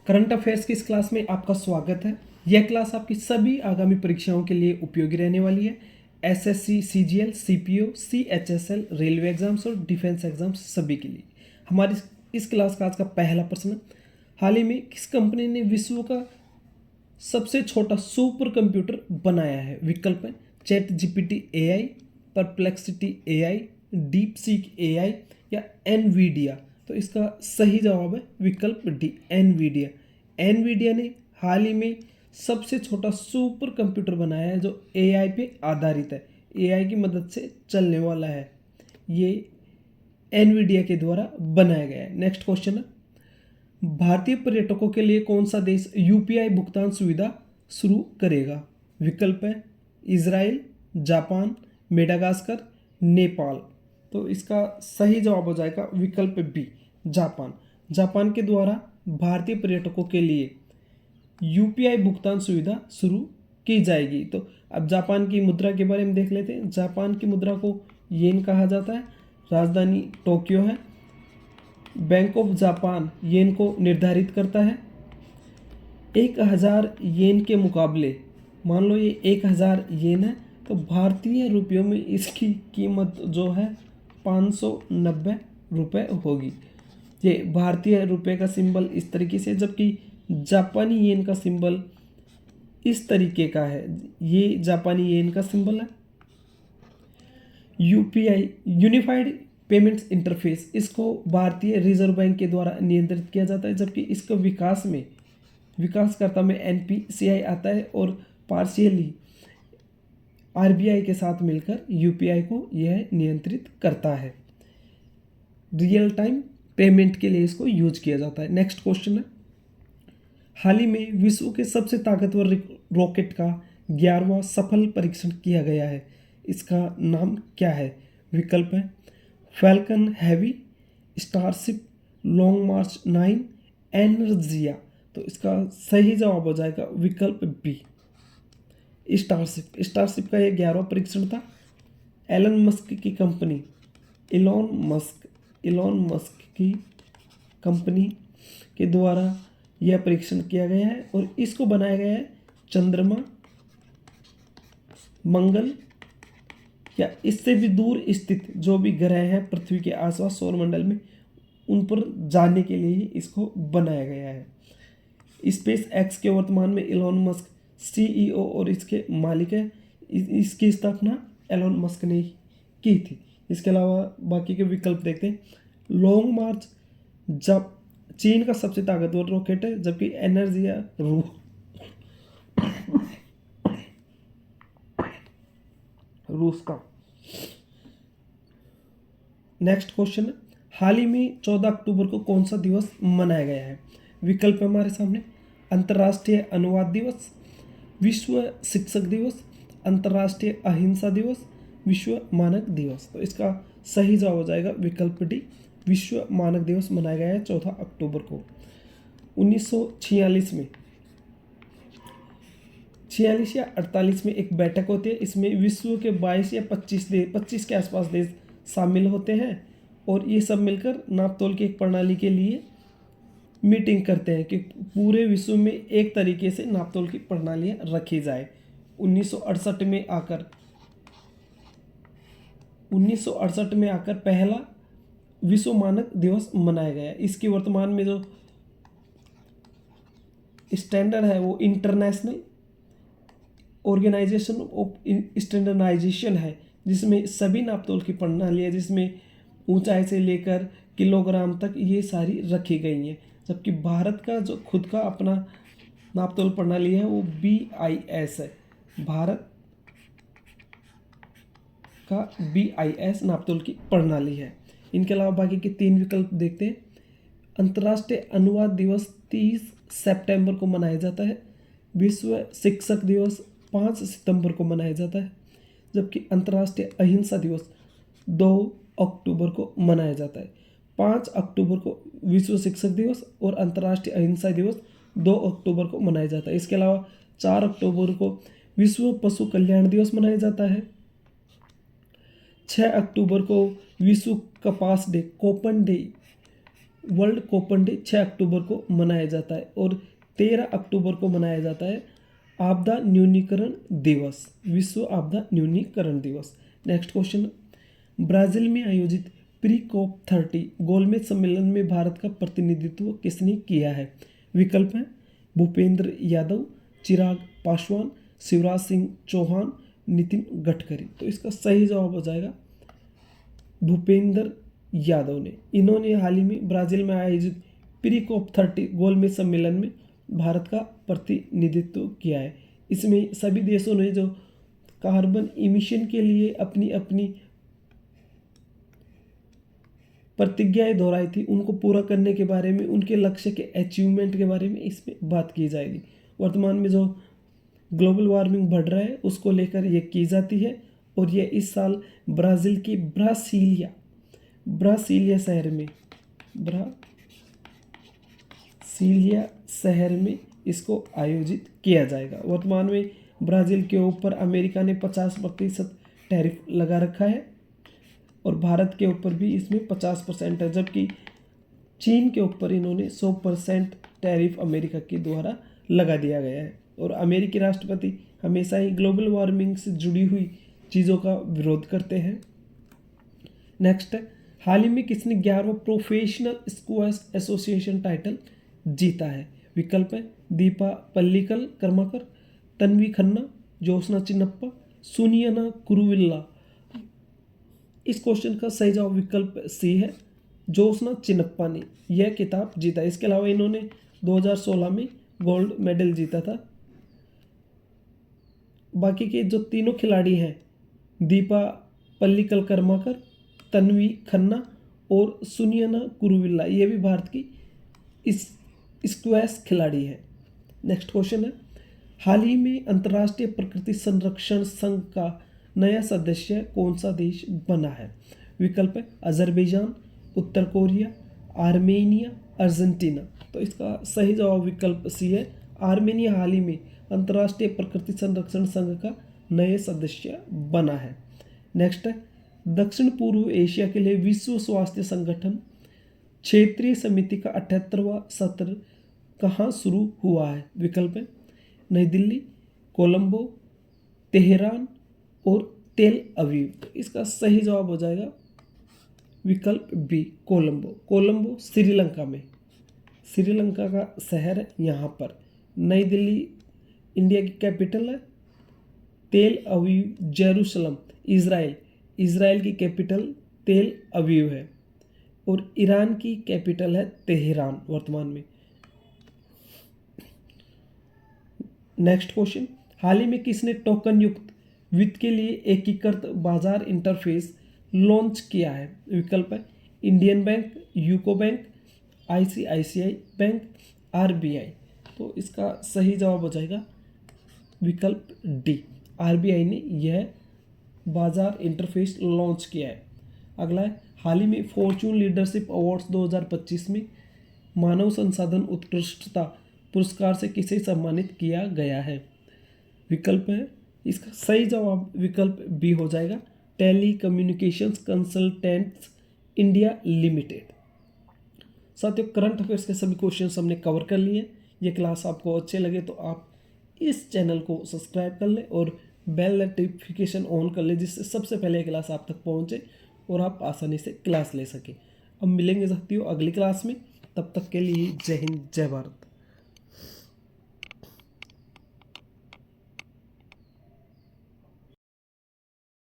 Current affairs की इस class में आपका स्वागत है। यह क्लास आपकी सभी आगामी परीक्षाओं के लिए उपयोगी रहने वाली है। SSC, CGL, CPO, CHSL, railway exams और डिफेंस एग्जाम्स सभी के लिए। हमारी इस क्लास का आज का पहला प्रश्न, हाल ही में किस कंपनी ने विश्व का सबसे छोटा सुपर कंप्यूटर बनाया है? विकल्प है chat GPT AI, perplexity AI, deep seek AI या एनवीडिया। तो इसका सही जवाब है विकल्प डी, एनवीडिया। एनवीडिया ने हाल ही में सबसे छोटा सुपर कंप्यूटर बनाया है जो एआई पे आधारित है, एआई की मदद से चलने वाला है। ये एनवीडिया के द्वारा बनाया गया है। नेक्स्ट क्वेश्चन है, भारतीय पर्यटकों के लिए कौन सा देश यूपीआई भुगतान सुविधा शुरू करेगा? विकल्प है इजराइल, जापान, मेडागास्कर, नेपाल। तो इसका सही जवाब हो जाएगा विकल्प बी, जापान। जापान के द्वारा भारतीय पर्यटकों के लिए यूपीआई भुगतान सुविधा शुरू की जाएगी। तो अब जापान की मुद्रा के बारे में देख लेते हैं। जापान की मुद्रा को येन कहा जाता है, राजधानी टोक्यो है। बैंक ऑफ जापान येन को निर्धारित करता है। 1000 येन के मुकाबले, मान लो ये 1000 येन है, तो भारतीय रुपयों में इसकी कीमत जो है 590 रुपये होगी। ये भारतीय रुपये का सिंबल इस तरीके से, जबकि जापानी येन का सिंबल इस तरीके का है। ये जापानी येन का सिंबल है। यूपीआई, यूनिफाइड पेमेंट्स इंटरफेस, इसको भारतीय रिजर्व बैंक के द्वारा नियंत्रित किया जाता है, जबकि इसका विकासकर्ता में एनपीसीआई आता है और पार्शियली आरबीआई के साथ मिलकर यूपीआई को यह नियंत्रित करता है। रियल टाइम पेमेंट के लिए इसको यूज किया जाता है। नेक्स्ट क्वेश्चन है, हाल ही में विश्व के सबसे ताकतवर रॉकेट का 11वां सफल परीक्षण किया गया है। इसका नाम क्या है? विकल्प है फैल्कन हेवी, स्टारशिप, लॉन्ग मार्च 9, एनर्जिया। तो इसका सही जवाब हो जाएगा विकल्प बी, स्टारशिप। स्टारशिप का यह 11वां परीक्षण था। एलन मस्क की कंपनी, इलॉन मस्क की कंपनी के द्वारा यह परीक्षण किया गया है और इसको बनाया गया है चंद्रमा, मंगल या इससे भी दूर स्थित जो भी ग्रह हैं पृथ्वी के आसपास सौरमंडल में, उन पर जाने के लिए ही इसको बनाया गया है। स्पेस एक्स के वर्तमान में इलॉन मस्क सीईओ और इसके मालिक है। इसकी स्थापना एलन मस्क ने की थी। इसके अलावा बाकी के विकल्प देखते हैं। लॉन्ग मार्च जब चीन का सबसे ताकतवर रॉकेट है, जबकि एनर्जिया रूस का। नेक्स्ट क्वेश्चन, हाल ही में 14 अक्टूबर को कौन सा दिवस मनाया गया है? विकल्प है हमारे सामने, अंतर्राष्ट्रीय अनुवाद दिवस, विश्व शिक्षक दिवस, अंतर्राष्ट्रीय अहिंसा दिवस, विश्व मानक दिवस। तो इसका सही जवाब हो जाएगा विकल्प डी, विश्व मानक दिवस मनाया गया है 14 अक्टूबर को। 1946 में 46 या 48 में एक बैठक होती है। इसमें विश्व के 22 या 25 के आसपास देश शामिल होते हैं और ये सब मिलकर नापतोल की एक प्रणाली के लिए मीटिंग करते हैं कि पूरे विश्व में एक तरीके से नापतोल की प्रणालियाँ रखी जाए। 1968 में आकर पहला विश्व मानक दिवस मनाया गया। इसकी वर्तमान में जो स्टैंडर्ड है वो इंटरनेशनल ऑर्गेनाइजेशन ऑफ स्टैंडर्डाइजेशन है, जिसमें सभी नापतोल की प्रणाली है, जिसमें ऊंचाई से लेकर किलोग्राम तक ये सारी रखी गई हैं। जबकि भारत का जो खुद का अपना नापतोल प्रणाली है वो BIS है। भारत का BIS नापतोल की प्रणाली है। इनके अलावा बाकी के 3 विकल्प देखते हैं। अंतर्राष्ट्रीय अनुवाद दिवस 30 सितंबर को मनाया जाता है। विश्व शिक्षक दिवस 5 सितंबर को मनाया जाता है, जबकि अंतर्राष्ट्रीय अहिंसा दिवस 2 अक्टूबर को मनाया जाता है। 5 अक्टूबर को विश्व शिक्षक दिवस और अंतर्राष्ट्रीय अहिंसा दिवस 2 अक्टूबर को मनाया जाता है। इसके अलावा 4 अक्टूबर को विश्व पशु कल्याण दिवस मनाया जाता है। 6 अक्टूबर को विश्व कपास day, Köppen day world Köppen day 6 अक्टूबर को मनाया जाता है और 13 अक्टूबर को मनाया जाता है आपदा न्यूनीकरण दिवस, विश्व आपदा न्यूनीकरण दिवस। नेक्स्ट क्वेश्चन, ब्राजील में आयोजित प्री कॉप 30 गोलमेज सम्मेलन में भारत का प्रतिनिधित्व किसने किया है? विकल्प है भूपेंद्र यादव, चिराग पासवान, शिवराज सिंह चौहान, नितिन गडकरी। तो इसका सही जवाब हो जाएगा भूपेंद्र यादव ने। इन्होंने हाल ही में ब्राजील में आयोजित प्री कॉप 30 गोलमेज सम्मेलन में भारत का प्रतिनिधित्व किया है। इसमें सभी देशों ने जो कार्बन इमिशन के लिए अपनी अपनी प्रतिज्ञाएं दोहराई थी उनको पूरा करने के बारे में, उनके लक्ष्य के अचीवमेंट के बारे में इसमें बात की जाएगी। वर्तमान में जो ग्लोबल वार्मिंग बढ़ रहा है उसको लेकर ये की जाती है और ये इस साल ब्राज़ील की ब्रासीलिया शहर में इसको आयोजित किया जाएगा। वर्तमान में ब्राज़ील के ऊपर अमेरिका ने 50% टैरिफ लगा रखा है और भारत के ऊपर भी इसमें 50% है, जबकि चीन के ऊपर इन्होंने 100% टैरिफ अमेरिका के द्वारा लगा दिया गया है। और अमेरिकी राष्ट्रपति हमेशा ही ग्लोबल वार्मिंग से जुड़ी हुई चीज़ों का विरोध करते हैं। नेक्स्ट है, हाल ही में किसने 11वां प्रोफेशनल स्क्वैश एसोसिएशन टाइटल जीता है? विकल्प है दीपा पल्लिकल कर्माकर, तन्वी खन्ना, ज्योत्सना चिन्नप्पा, सुनियना कुरुविल्ला। इस क्वेश्चन का सही जवाब विकल्प सी है, ज्योत्सना चिन्नप्पा ने यह खिताब जीता। इसके अलावा इन्होंने 2016 में गोल्ड मेडल जीता था। बाकी के जो तीनों खिलाड़ी हैं दीपा पल्लिकल कर्माकर, तन्वी खन्ना और सुनियना कुरुविल्ला, ये भी भारत की इस स्क्वैश खिलाड़ी है। नेक्स्ट क्वेश्चन है, हाल ही में अंतर्राष्ट्रीय प्रकृति संरक्षण संघ का नया सदस्य कौन सा देश बना है? विकल्प है अजरबैजान, उत्तर कोरिया, आर्मेनिया, अर्जेंटीना। तो इसका सही जवाब विकल्प सी है, आर्मेनिया हाल ही में अंतर्राष्ट्रीय प्रकृति संरक्षण संघ का नए सदस्य बना है। नेक्स्ट है, दक्षिण पूर्व एशिया के लिए विश्व स्वास्थ्य संगठन क्षेत्रीय समिति का 78वां सत्र कहाँ शुरू हुआ है? विकल्प है नई दिल्ली, कोलंबो, तेहरान और तेल अवीव। तो इसका सही जवाब हो जाएगा विकल्प बी, कोलंबो। कोलंबो श्रीलंका में, श्रीलंका का शहर है यहाँ पर। नई दिल्ली इंडिया की कैपिटल है। तेल अवीव जेरूसलम इज़राइल की कैपिटल तेल अवीव है और ईरान की कैपिटल है तेहरान वर्तमान में। नेक्स्ट क्वेश्चन, हाल ही में किसने टोकन युक्त वित्त के लिए एकीकृत बाजार इंटरफेस लॉन्च किया है? विकल्प है Indian bank, UCO bank, ICICI bank, RBI. तो इसका सही जवाब हो जाएगा विकल्प डी, आरबीआई ने यह बाजार इंटरफेस लॉन्च किया है। अगला है, हाल ही में फॉर्चून लीडरशिप अवार्ड्स 2025 में मानव संसाधन उत्कृष्टता पुरस्कार से किसे सम्मानित किया गया है? विकल्प है, इसका सही जवाब विकल्प बी हो जाएगा, telecommunications consultants India limited. साथियों, करंट अफेयर्स के सभी क्वेश्चंस हमने कवर कर लिए। ये क्लास आपको अच्छे लगे तो आप इस चैनल को सब्सक्राइब कर लें और बेल नोटिफिकेशन ऑन कर लें, जिससे सबसे पहले क्लास आप तक पहुंचे और आप आसानी से क्लास ले सकें। अब मिलेंगे साथियों अगली क्लास में, तब तक के लिए जय हिंद जय भारत।